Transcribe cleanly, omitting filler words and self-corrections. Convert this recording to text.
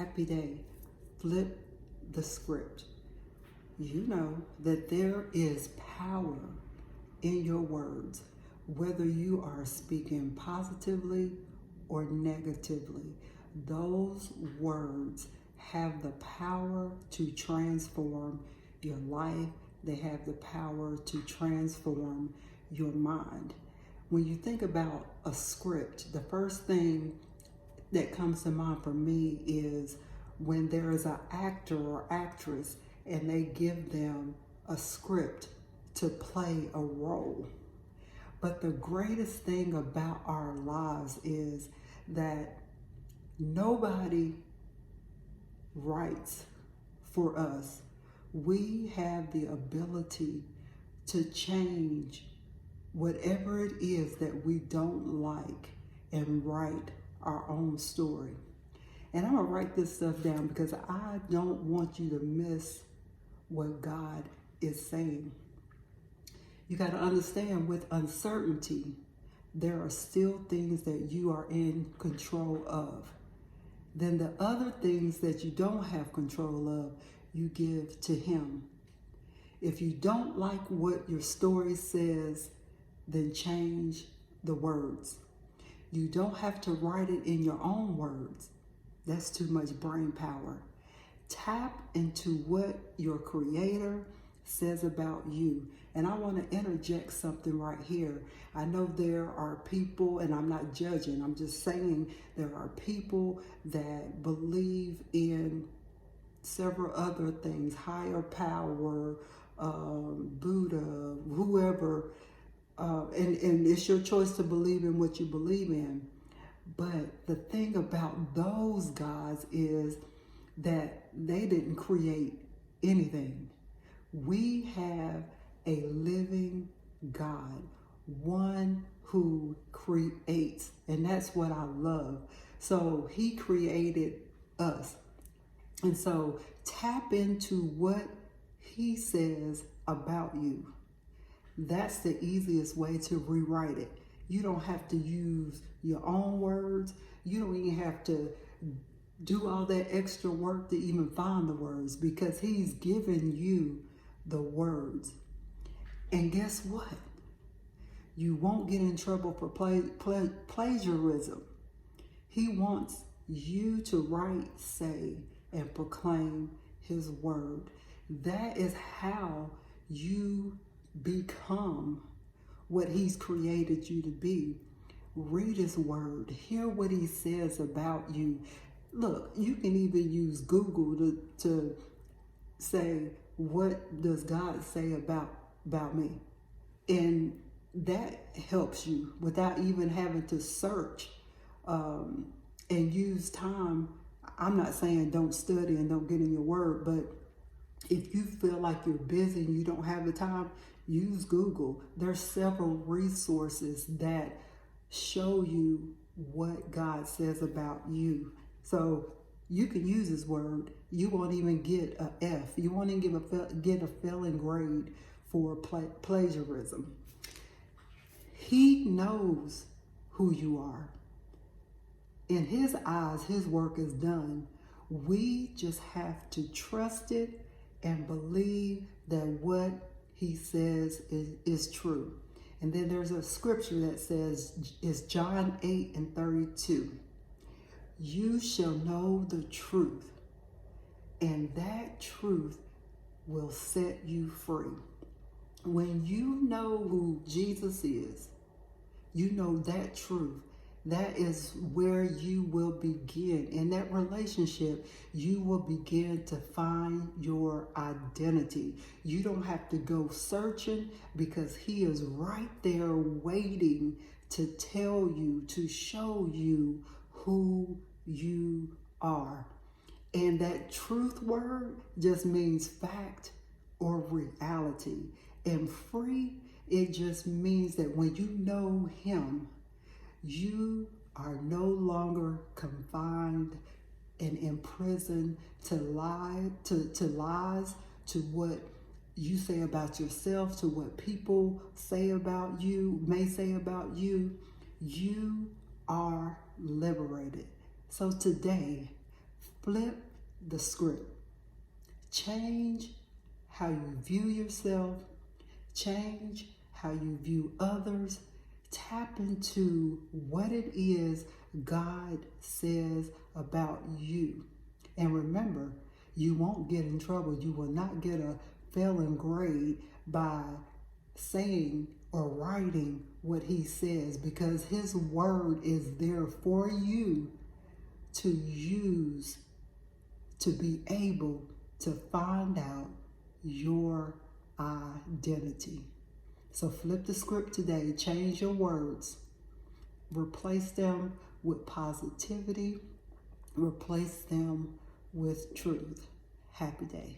happy day. Flip the script. You know that there is power in your words, whether you are speaking positively or negatively. Those words have the power to transform your life. They have the power to transform your mind. When you think about a script, the first thing that comes to mind for me is when there is an actor or actress and they give them a script to play a role. But the greatest thing about our lives is that nobody writes for us. We have the ability to change whatever it is that we don't like and write our own story. And I'm going to write this stuff down because I don't want you to miss what God is saying. You got to understand, with uncertainty, there are still things that you are in control of. Then the other things that you don't have control of, you give to Him. If you don't like what your story says, then change the words. You don't have to write it in your own words. That's too much brain power. Tap into what your Creator says about you. And I want to interject something right here. I know there are people, and I'm not judging, I'm just saying there are people that believe in several other things, higher power, Buddha, whoever, and it's your choice to believe in what you believe in. But the thing about those gods is that they didn't create anything. We have a living God, one who creates, and that's what I love. So He created us. And so tap into what He says about you. That's the easiest way to rewrite it. You don't have to use your own words. You don't even have to do all that extra work to even find the words, because He's given you the words. And guess what? You won't get in trouble for plagiarism. He wants you to write, say, and proclaim His word. That is how you become what He's created you to be. Read His word. Hear what He says about you. Look, you can even use Google to say, what does God say about me? And that helps you without even having to search and use time. I'm not saying don't study and don't get in your word, but if you feel like you're busy and you don't have the time, use Google. There's several resources that show you what God says about you. So you can use His word. You won't even get an F. You won't even get a failing grade for plagiarism. He knows who you are. In His eyes, His work is done. We just have to trust it and believe that what He says is true. And then there's a scripture that says, it's John 8:32. You shall know the truth, and that truth will set you free. When you know who Jesus is, you know that truth. That is where you will begin. In that relationship, you will begin to find your identity. You don't have to go searching, because He is right there waiting to tell you, to show you who you are. And that truth word just means fact or reality. And free, it just means that when you know Him, you are no longer confined and imprisoned to lies, to what you say about yourself, to what people say about you, may say about you. You are liberated. So today, Flip the script. Change how you view yourself. Change how you view others. Tap into what it is God says about you. And remember, you won't get in trouble. You will not get a failing grade by saying or writing what he says, because his word is there for you to use to be able to find out your identity. So flip the script today. Change your words. Replace them with positivity. Replace them with truth. Happy day.